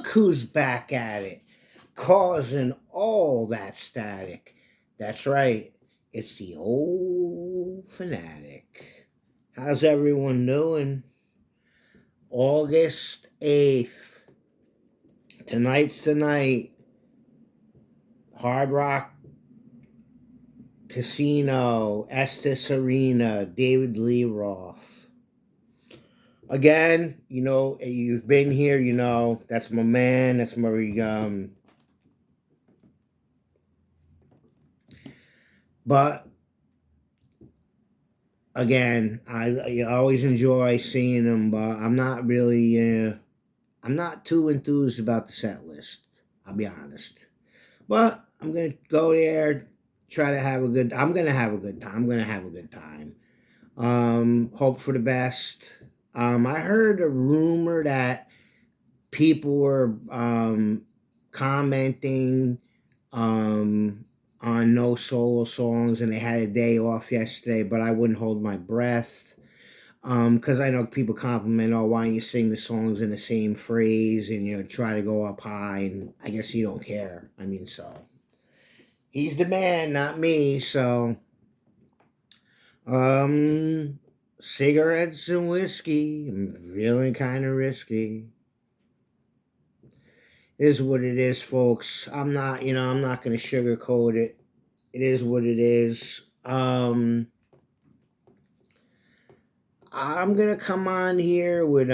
look who's back at it, causing all that static. That's right, it's the old Fanatic. How's everyone doing? August 8th. Tonight's the night. Hard Rock Casino, Estes Arena, David Lee Roth. Again, you've been here, that's my man, that's my but again, I always enjoy seeing him, but I'm not too enthused about the set list. I'll be honest, but I'm gonna go there, try to have a good. I'm gonna have a good time. I'm gonna have a good time. Hope for the best. I heard a rumor that people were commenting on no solo songs, and they had a day off yesterday, but I wouldn't hold my breath. Because I know people compliment, oh, why don't you sing the songs in the same phrase and try to go up high, and I guess you don't care. I mean, so he's the man, not me. So, cigarettes and whiskey, I'm feeling kind of risky. It is what it is, folks. I'm not gonna sugarcoat it. It is what it is. I'm gonna come on here with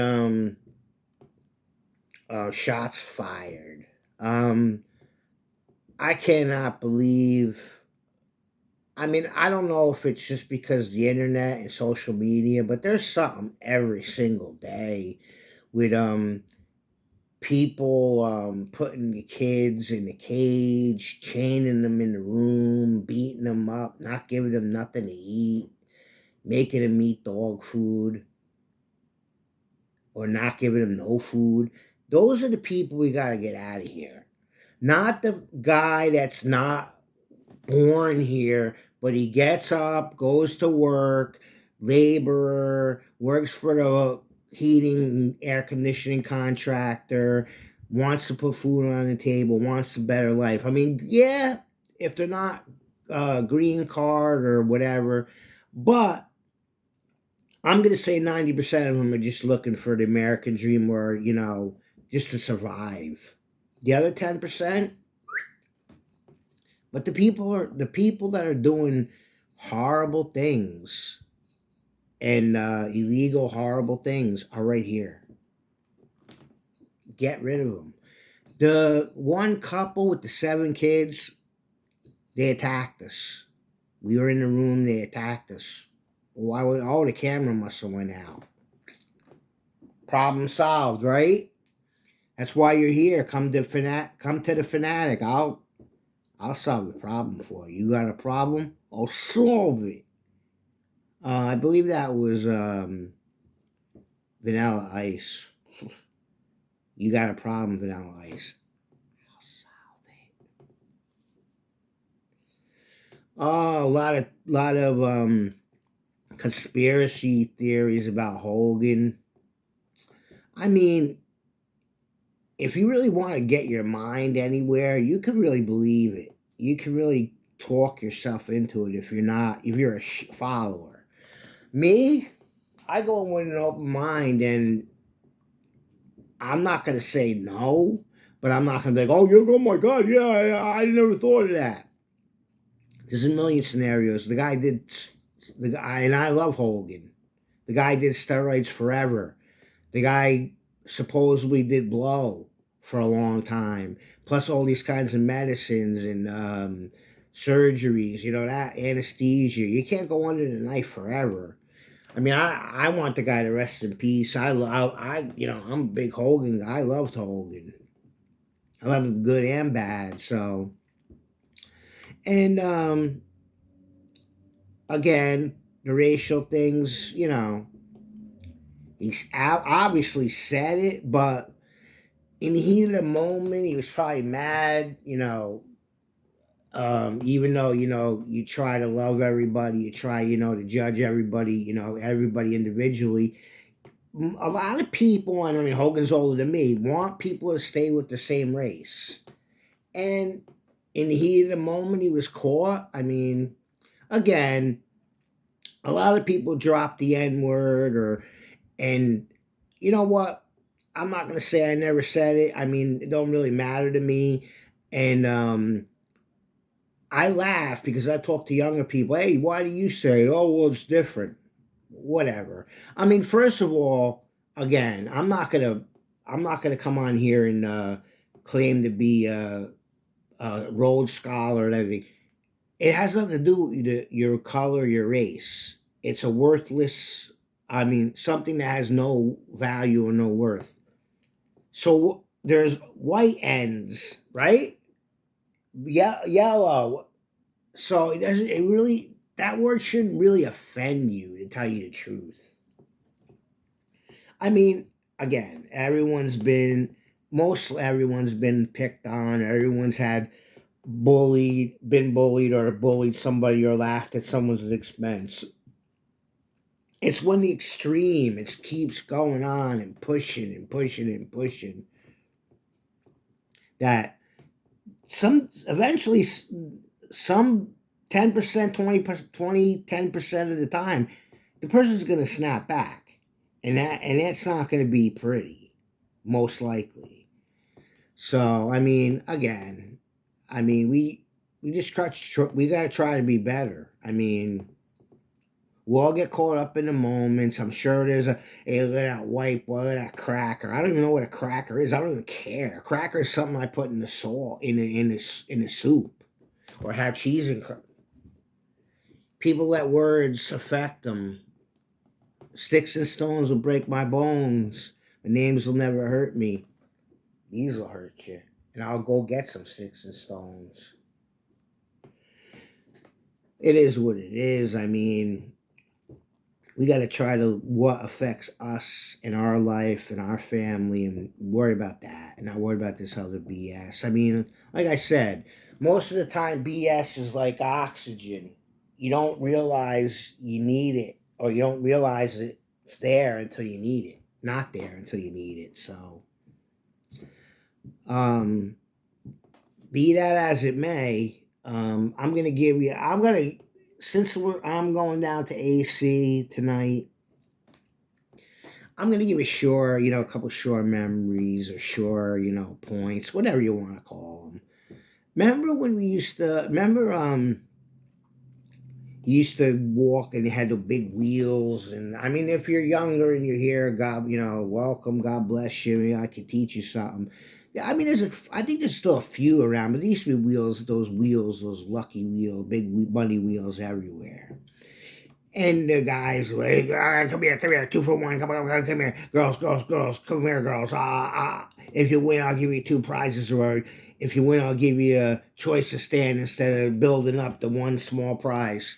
shots fired. I cannot believe. I mean, I don't know if it's just because the internet and social media, but there's something every single day with people putting the kids in the cage, chaining them in the room, beating them up, not giving them nothing to eat, making them eat dog food, or not giving them no food. Those are the people we got to get out of here. Not the guy that's not born here, but he gets up, goes to work, laborer, works for the heating, air conditioning contractor, wants to put food on the table, wants a better life. I mean, yeah, if they're not green card or whatever, but I'm going to say 90% of them are just looking for the American dream or, just to survive. The other 10%, but the people that are doing horrible things and illegal horrible things are right here. Get rid of them. The one couple with the 7 kids, they attacked us. We were in the room, they attacked us. Oh, the camera must have went out. Problem solved, right? That's why you're here. Come to the Fanatic. I'll solve the problem for you. You got a problem? I'll solve it. I believe that was Vanilla Ice. You got a problem, Vanilla Ice? I'll solve it. Oh, a lot of conspiracy theories about Hogan. I mean, if you really want to get your mind anywhere, you could really believe it. You can really talk yourself into it if you're a follower. Me, I go in with an open mind, and I'm not going to say no, but I'm not going to be like, oh my God, yeah, I never thought of that. There's a million scenarios. The guy, and I love Hogan. The guy did steroids forever. The guy supposedly did blow for a long time, plus all these kinds of medicines and surgeries, that anesthesia. You can't go under the knife forever. I mean, I want the guy to rest in peace. I'm a big Hogan guy. I loved Hogan. I love him good and bad. So, and again, the racial things, he obviously said it, but in the heat of the moment, he was probably mad, even though, you try to love everybody, you try, to judge everybody, everybody individually. a lot of people, and I mean Hogan's older than me, want people to stay with the same race. And in the heat of the moment, he was caught. I mean, again, a lot of people drop the N word, or and you know what? I'm not gonna say I never said it. I mean, it don't really matter to me. And I laugh because I talk to younger people. Hey, why do you say? Oh, well, it's different. Whatever. I mean, first of all, again, I'm not gonna come on here and claim to be a Rhodes Scholar and everything. It has nothing to do with your color, your race. It's a worthless. I mean, something that has no value or no worth. So there's white ends, right? Yeah, yellow. So it doesn't. It really, that word shouldn't really offend you, to tell you the truth. I mean, again, most everyone's been picked on. Everyone's had been bullied, or bullied somebody, or laughed at someone's expense. It's when the extreme, it keeps going on and pushing and pushing and pushing, that some eventually some 10%, 10% of the time, the person's going to snap back, and that's not going to be pretty, most likely. So I mean, again, I mean, we just we got to try to be better. I mean, we'll all get caught up in the moments. I'm sure there's hey, look at that white boy, look at that cracker. I don't even know what a cracker is. I don't even care. A cracker is something I put in the salt in the soup, or have cheese and people let words affect them. Sticks and stones will break my bones. The names will never hurt me. These will hurt you, and I'll go get some sticks and stones. It is what it is. I mean, we got to try to what affects us in our life and our family, and worry about that, and not worry about this other BS. I mean, like I said, most of the time BS is like oxygen. You don't realize you need it, or you don't realize it's there until you need it, not there until you need it. So um be that as it may, I'm gonna, I'm going down to AC tonight, I'm gonna give a short, a couple short memories, or short, points, whatever you want to call them. Remember when we used to walk and they had the big wheels, and I mean, if you're younger and you're here, God, welcome, God bless you. Maybe I could teach you something. Yeah, I mean, I think there's still a few around, but there used to be wheels, those lucky wheels, big bunny wheels everywhere. And the guys were, hey, come here, 2 for 1, come here, girls, come here, girls. If you win, I'll give you 2 prizes, or if you win, I'll give you a choice to stand instead of building up the one small prize.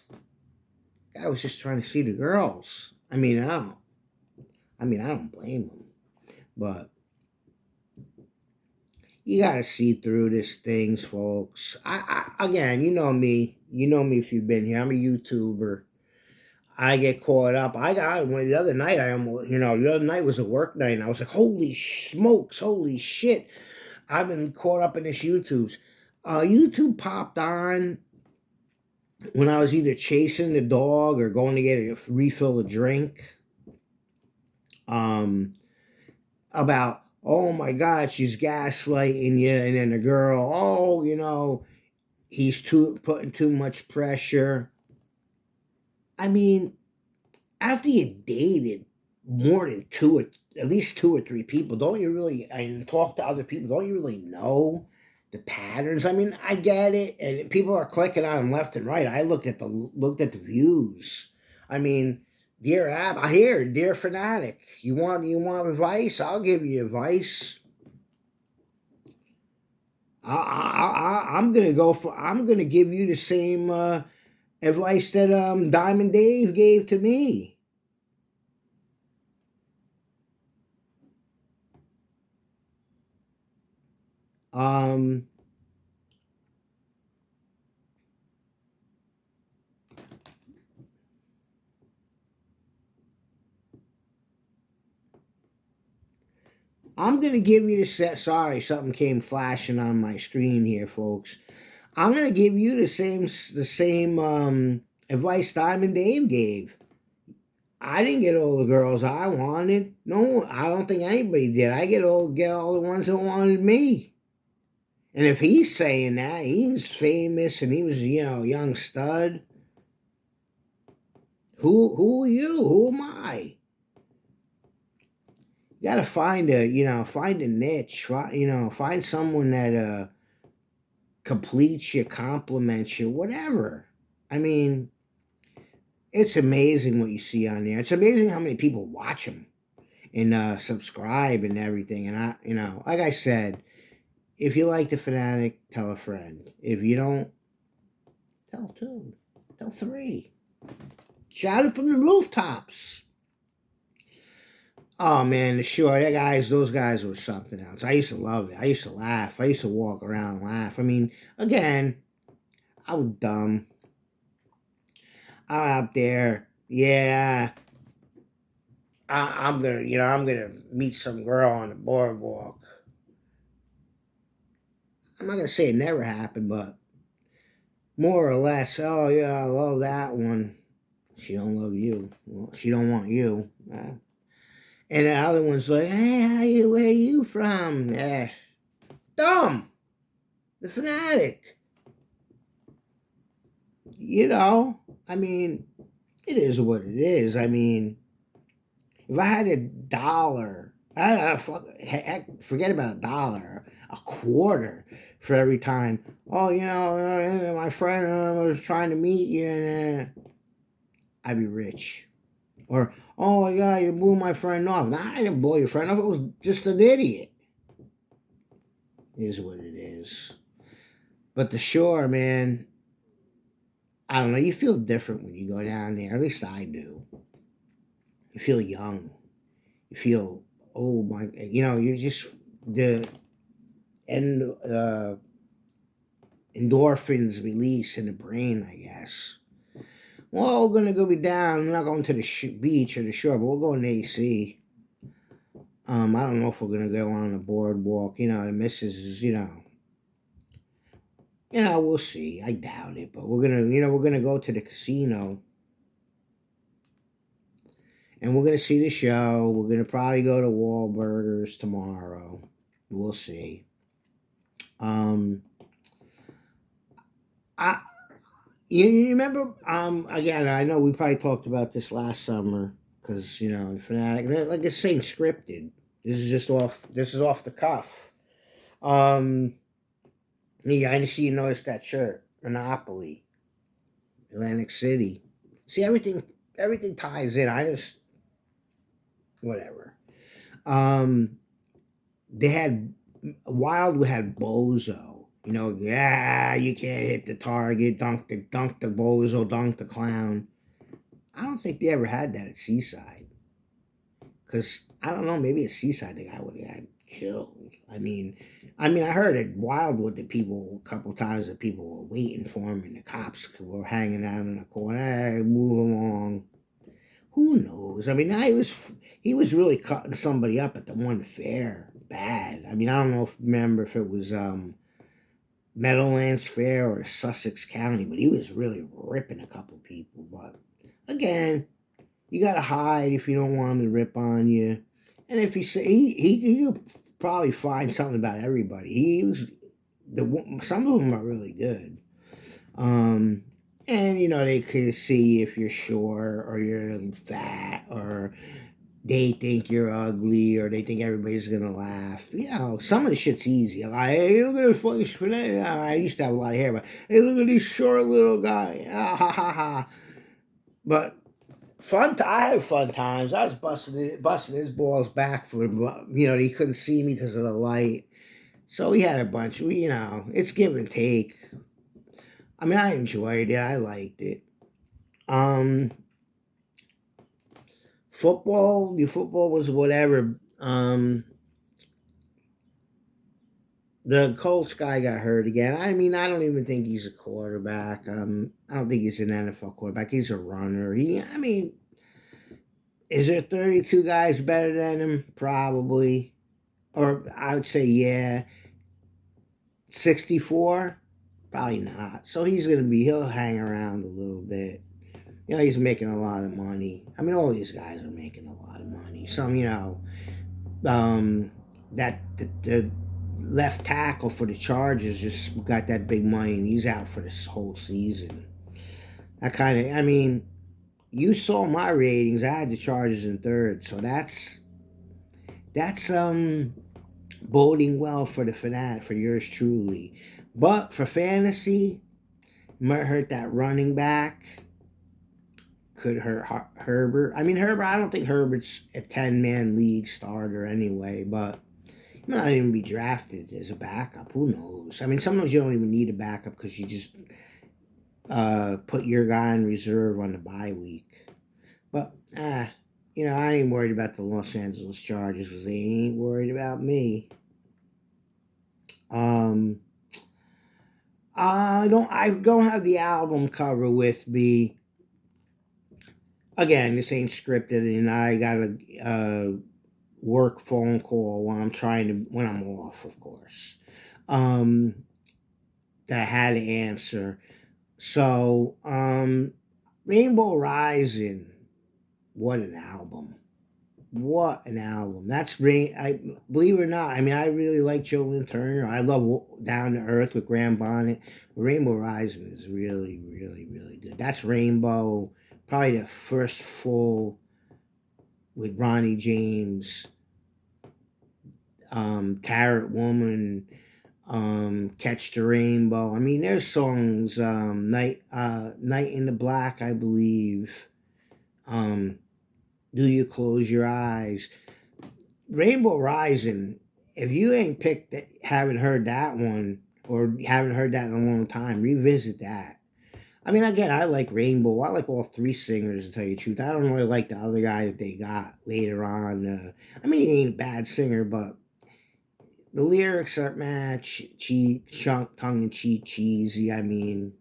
I was just trying to see the girls. I don't blame them, but you gotta see through these things, folks. Again, you know me if you've been here. I'm a YouTuber. I get caught up. I got the other night. The other night was a work night, and I was like, "Holy smokes! Holy shit!" I've been caught up in this YouTube's. YouTube popped on when I was either chasing the dog or going to get a refill of drink. About, oh my God, she's gaslighting you, and then the girl, oh, he's putting too much pressure. I mean, after you dated more than at least 2 or 3 people, don't you really, and talk to other people, don't you really know the patterns? I mean, I get it, and people are clicking on them left and right. I looked at the views. I mean, dear app, I hear, dear Fanatic, you want advice? I'll give you advice. I'm gonna give you the same advice that Diamond Dave gave to me. Um, I'm gonna give you the set. Sorry, something came flashing on my screen here, folks. I'm gonna give you the same advice Diamond Dave gave. I didn't get all the girls I wanted. No, I don't think anybody did. I get all the ones that wanted me. And if he's saying that, he's famous and he was, a young stud. Who are you? Who am I? You gotta find a niche. Find someone that completes you, compliments you, whatever. I mean, it's amazing what you see on there. It's amazing how many people watch them and subscribe and everything. And like I said, if you like the Fanatic, tell a friend. If you don't, tell two, tell three. Shout it from the rooftops. Oh man, those guys were something else. I used to love it. I used to laugh. I used to walk around and laugh. I mean, again, I was dumb. I'm out there, yeah. I'm gonna meet some girl on the boardwalk. I'm not gonna say it never happened, but more or less. Oh yeah, I love that one. She don't love you. Well, she don't want you. And the other one's like, hey, where are you from? Dumb. The Fanatic. I mean, it is what it is. I mean, if I had $1, heck, forget about $1, a quarter for every time. Oh, my friend was trying to meet you, and I'd be rich. Or, oh my God, you blew my friend off. Nah, I didn't blow your friend off. It was just an idiot. It is what it is. But the shore, man, I don't know. You feel different when you go down there. At least I do. You feel young. You feel, oh my, you just, the end, endorphins release in the brain, I guess. Well, we're going to be down. We're not going to the beach or the shore, but we're going to AC. I don't know if we're going to go on the boardwalk. The missus is, we'll see. I doubt it, but we're gonna go to the casino, and we're gonna see the show. We're gonna probably go to Wahlburgers tomorrow. We'll see. I you remember? Again, I know we probably talked about this last summer because the Fanatic, like it's saying scripted. This is just off. This is off the cuff. Yeah, I see you noticed that shirt, Monopoly. Atlantic City. See, everything ties in. I just whatever. Um, they had Wild had Bozo. Yeah, you can't hit the target, dunk the Bozo, dunk the clown. I don't think they ever had that at Seaside. Cause I don't know, maybe at Seaside the guy would have got killed. I heard at Wildwood that a couple times that people were waiting for him and the cops were hanging out in the corner. Hey, move along. Who knows? He was really cutting somebody up at the one fair bad. I don't know remember if it was Meadowlands Fair or Sussex County, but he was really ripping a couple people. But again, you gotta hide if you don't want him to rip on you. And if he could probably find something about everybody. Some of them are really good. And they could see if you're short or you're fat or they think you're ugly or they think everybody's gonna laugh. Some of the shit's easy. Like, hey, look at this fucking spinach. I used to have a lot of hair, but hey, look at this short little guy. Ah, ha ha ha. But I had fun times. I was busting his balls back for him. He couldn't see me because of the light. So we had a bunch. It's give and take. I enjoyed it. I liked it. Football was whatever. The Colts guy got hurt again. I don't even think he's a quarterback. I don't think he's an NFL quarterback. He's a runner. Is there 32 guys better than him? Probably. or I would say, yeah, 64. Probably not. So he'll hang around a little bit. He's making a lot of money. I mean, all these guys are making a lot of money. Some, um, the left tackle for the Chargers just got that big money, and he's out for this whole season. I mean, you saw my ratings. I had the Chargers in third, so that's boding well for the Fanatic, for yours truly. But for fantasy, might hurt that running back. Could hurt Herbert. I mean, Herbert. I don't think Herbert's a 10-man league starter anyway, but he might not even be drafted as a backup. Who knows? I mean, sometimes you don't even need a backup because you just put your guy in reserve on the bye week. But I ain't worried about the Los Angeles Chargers because they ain't worried about me. Um, I don't have the album cover with me. Again, this ain't scripted, and I got a work phone call when I'm off, of course. Um, that I had to answer. So, Rainbow Rising, what an album! What an album! That's Rain. I believe it or not. I mean, I really like Joe Turner. I love Down to Earth with Graham Bonnet. Rainbow Rising is really, really, really good. That's Rainbow. Probably the first full with Ronnie James, Tarot Woman, Catch the Rainbow. I mean, there's songs, Night in the Black, I believe. Um, Do You Close Your Eyes? Rainbow Rising. If you ain't picked that, haven't heard that one, or haven't heard that in a long time, revisit that. I mean, again, I like Rainbow. I like all three singers, to tell you the truth. I don't really like the other guy that they got later on. I mean, he ain't a bad singer, but the lyrics are tongue in cheek, cheesy. I mean,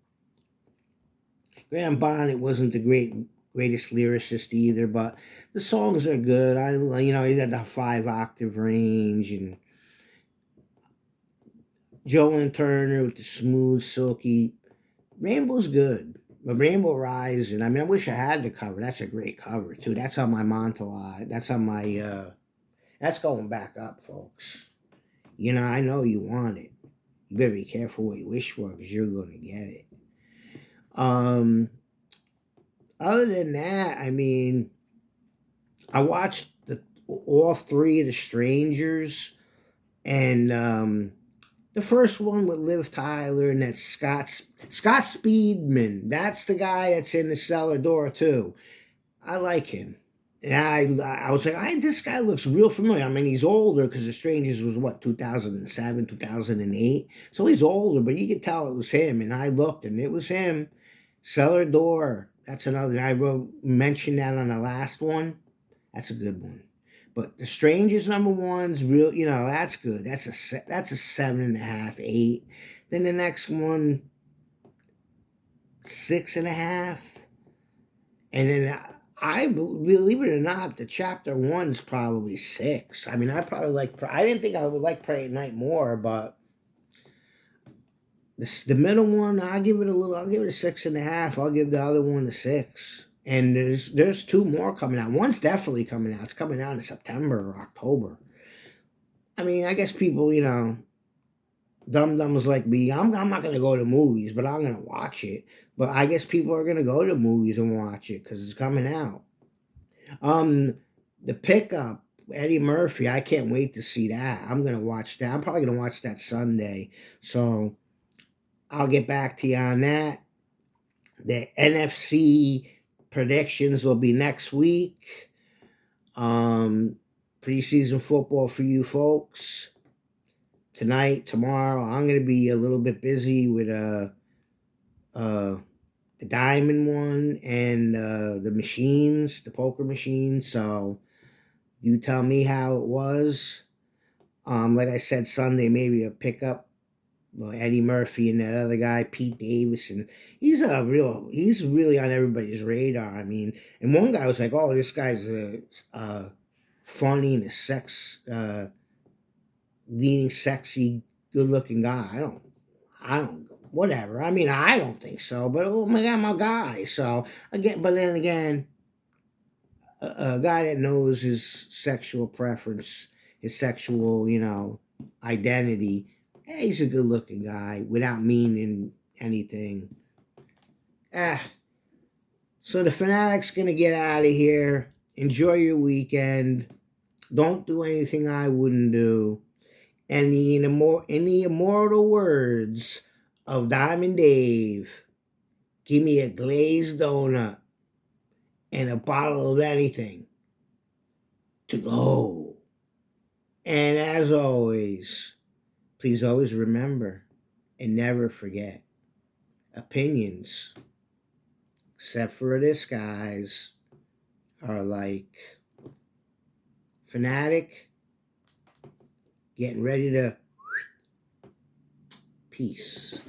Graham Bonnet wasn't the greatest lyricist either, but the songs are good. He got the 5 octave range, and Joe Turner with the smooth, silky. Rainbow's good. But Rainbow Rising, I mean, I wish I had the cover. That's a great cover, too. That's on my Montalai. That's going back up, folks. I know you want it. You better be careful what you wish for because you're going to get it. Um, Other than that, I mean, I watched all three of the Strangers, and the first one with Liv Tyler, and that's Scott Speedman. That's the guy that's in the cellar door too. I like him. And I was like, this guy looks real familiar. I mean, he's older because The Strangers was what, 2007, 2008. So he's older, but you could tell it was him. And I looked, and it was him. Cellar Door. That's another. Mentioned that on the last one. That's a good one. But The Strangers #1's real. That's good. That's a 7.5, 8. Then the next one, 6.5, and then I believe it or not, the chapter 1's probably 6. I mean, I probably like. I didn't think I would like Pray at Night more, but the middle one, I'll give it a 6.5. I'll give the other one a 6. And there's 2 more coming out. One's definitely coming out. It's coming out in September or October. I mean, I guess people, dum-dums like me, I'm not going to go to movies, but I'm going to watch it. But I guess people are going to go to movies and watch it because it's coming out. The Pickup, Eddie Murphy, I can't wait to see that. I'm going to watch that. I'm probably going to watch that Sunday. So I'll get back to you on that. The NFC predictions will be next week. Preseason football for you folks. Tonight, tomorrow, I'm going to be a little bit busy with the diamond one and the machines, the poker machines. So you tell me how it was. Like I said, Sunday, maybe a pickup. Eddie Murphy and that other guy, Pete Davidson. He's really on everybody's radar. I mean, and one guy was like, "Oh, this guy's funny and a sex leading, sexy, good-looking guy. I don't, whatever. I mean, I don't think so, but oh my God, I'm a guy. So again, but then again, a guy that knows his sexual preference, his sexual, identity, hey, he's a good-looking guy without meaning anything. Ah, so the Fanatic's gonna get out of here. Enjoy your weekend. Don't do anything I wouldn't do. And in the immortal words of Diamond Dave, give me a glazed donut and a bottle of anything to go. And as always, please always remember and never forget, opinions, except for this, guys, are like Fanatic getting ready to peace.